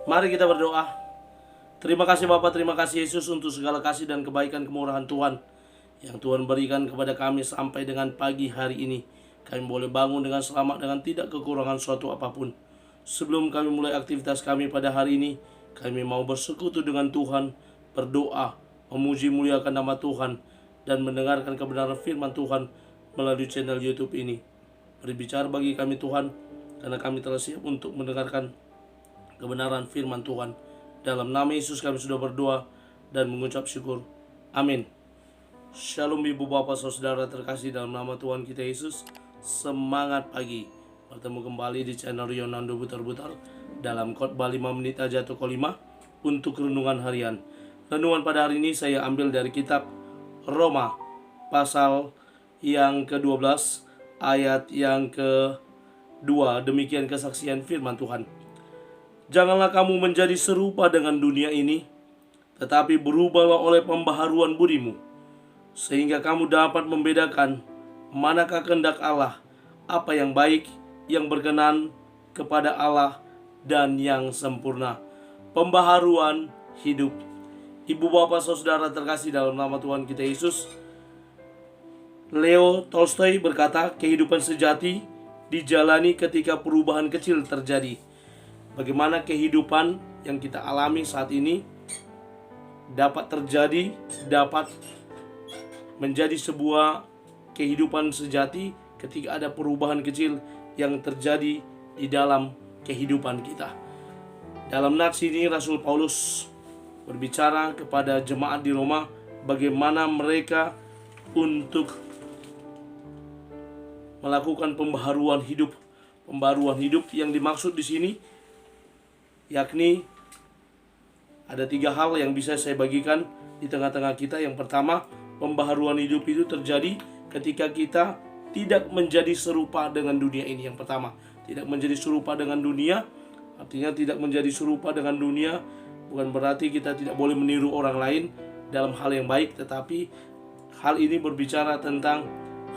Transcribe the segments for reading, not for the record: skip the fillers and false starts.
Mari kita berdoa. Terima kasih Bapa, terima kasih Yesus untuk segala kasih dan kebaikan kemurahan Tuhan yang Tuhan berikan kepada kami sampai dengan pagi hari ini. Kami boleh bangun dengan selamat, dengan tidak kekurangan suatu apapun. Sebelum kami mulai aktivitas kami pada hari ini, kami mau bersekutu dengan Tuhan, berdoa, memuji muliakan nama Tuhan, dan mendengarkan kebenaran firman Tuhan melalui channel YouTube ini. Berbicara bagi kami Tuhan, karena kami telah siap untuk mendengarkan kebenaran firman Tuhan. Dalam nama Yesus kami sudah berdoa dan mengucap syukur. Amin. Shalom ibu bapak saudara terkasih dalam nama Tuhan kita Yesus. Semangat pagi. Bertemu kembali di channel Yonando Butar-Butar dalam khotbah 5 menit aja atau 5 untuk renungan harian. Renungan pada hari ini saya ambil dari kitab Roma pasal yang ke-12 ayat yang ke-2. Demikian kesaksian firman Tuhan. Janganlah kamu menjadi serupa dengan dunia ini, tetapi berubahlah oleh pembaharuan budimu, sehingga kamu dapat membedakan manakah kehendak Allah, apa yang baik, yang berkenan kepada Allah, dan yang sempurna. Pembaharuan hidup. Ibu bapak saudara terkasih dalam nama Tuhan kita Yesus, Leo Tolstoy berkata, kehidupan sejati dijalani ketika perubahan kecil terjadi. Bagaimana kehidupan yang kita alami saat ini dapat terjadi, dapat menjadi sebuah kehidupan sejati ketika ada perubahan kecil yang terjadi di dalam kehidupan kita. Dalam nats ini Rasul Paulus berbicara kepada jemaat di Roma bagaimana mereka untuk melakukan pembaharuan hidup. Pembaharuan hidup yang dimaksud di sini yakni ada 3 hal yang bisa saya bagikan di tengah-tengah kita. Yang pertama, pembaharuan hidup itu terjadi ketika kita tidak menjadi serupa dengan dunia ini. Yang pertama, tidak menjadi serupa dengan dunia. Artinya tidak menjadi serupa dengan dunia bukan berarti kita tidak boleh meniru orang lain dalam hal yang baik, tetapi hal ini berbicara tentang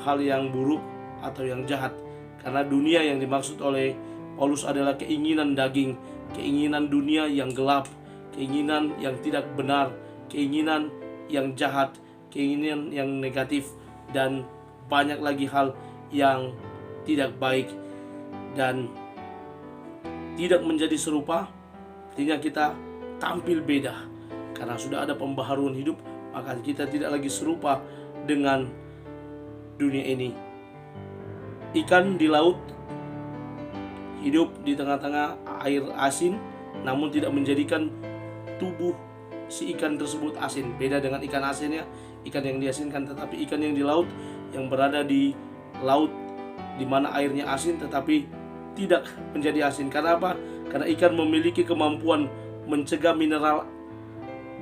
hal yang buruk atau yang jahat. Karena dunia yang dimaksud oleh Paulus adalah keinginan daging, keinginan dunia yang gelap, keinginan yang tidak benar, keinginan yang jahat, keinginan yang negatif, dan banyak lagi hal yang tidak baik. Dan tidak menjadi serupa artinya kita tampil beda. Karena sudah ada pembaharuan hidup, maka kita tidak lagi serupa dengan dunia ini. Ikan di laut hidup di tengah-tengah air asin, namun tidak menjadikan tubuh si ikan tersebut asin. Beda dengan ikan asinnya, ikan yang diasinkan, tetapi ikan yang di laut, yang berada di laut di mana airnya asin tetapi tidak menjadi asin. Karena apa? Karena ikan memiliki kemampuan mencegah mineral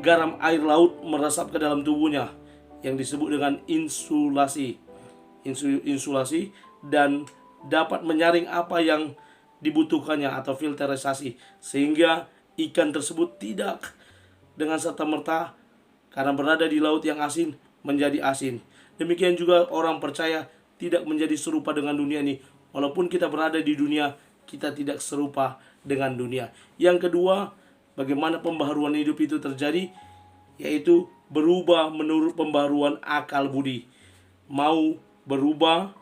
garam air laut meresap ke dalam tubuhnya, yang disebut dengan insulasi. Insulasi, dan dapat menyaring apa yang dibutuhkannya atau filterisasi, sehingga ikan tersebut tidak dengan serta-merta karena berada di laut yang asin menjadi asin. Demikian juga orang percaya tidak menjadi serupa dengan dunia ini. Walaupun kita berada di dunia, kita tidak serupa dengan dunia. Yang kedua, bagaimana pembaharuan hidup itu terjadi, yaitu berubah menurut pembaharuan akal budi. Mau berubah,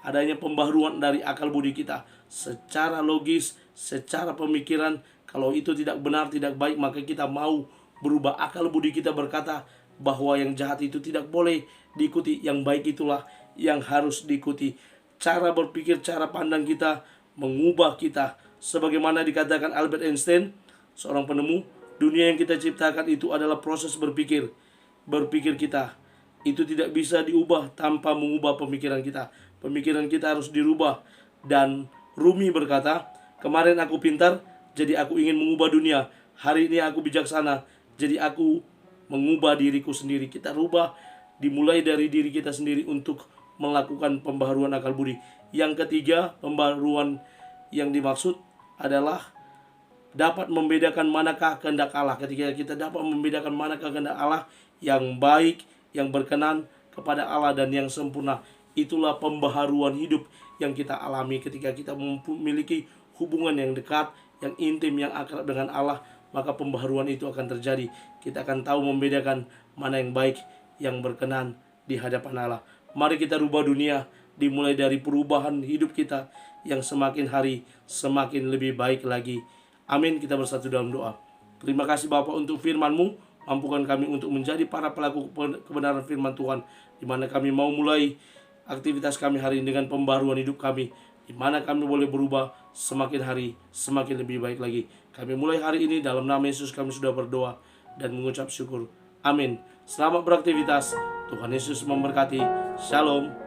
adanya pembaharuan dari akal budi kita secara logis, secara pemikiran. Kalau itu tidak benar, tidak baik, maka kita mau berubah. Akal budi kita berkata bahwa yang jahat itu tidak boleh diikuti, yang baik itulah yang harus diikuti. Cara berpikir, cara pandang kita mengubah kita. Sebagaimana dikatakan Albert Einstein, seorang penemu, dunia yang kita ciptakan itu adalah proses berpikir. Berpikir kita itu tidak bisa diubah tanpa mengubah pemikiran kita. Pemikiran kita harus dirubah. Dan Rumi berkata, kemarin aku pintar, jadi aku ingin mengubah dunia. Hari ini aku bijaksana, jadi aku mengubah diriku sendiri. Kita rubah, dimulai dari diri kita sendiri untuk melakukan pembaharuan akal budi. Yang ketiga, pembaharuan yang dimaksud adalah dapat membedakan manakah kehendak Allah. Ketika kita dapat membedakan manakah kehendak Allah yang baik, yang berkenan kepada Allah, dan yang sempurna, itulah pembaharuan hidup yang kita alami ketika kita memiliki hubungan yang dekat, yang intim, yang akrab dengan Allah, maka pembaharuan itu akan terjadi. Kita akan tahu membedakan mana yang baik, yang berkenan di hadapan Allah. Mari kita rubah dunia, dimulai dari perubahan hidup kita yang semakin hari semakin lebih baik lagi. Amin. Kita bersatu dalam doa. Terima kasih Bapa untuk firman-Mu. Mampukan kami untuk menjadi para pelaku kebenaran firman Tuhan, di mana kami mau mulai aktivitas kami hari ini dengan pembaruan hidup kami, di mana kami boleh berubah semakin hari semakin lebih baik lagi. Kami mulai hari ini dalam nama Yesus kami sudah berdoa dan mengucap syukur. Amin. Selamat beraktivitas. Tuhan Yesus memberkati. Shalom.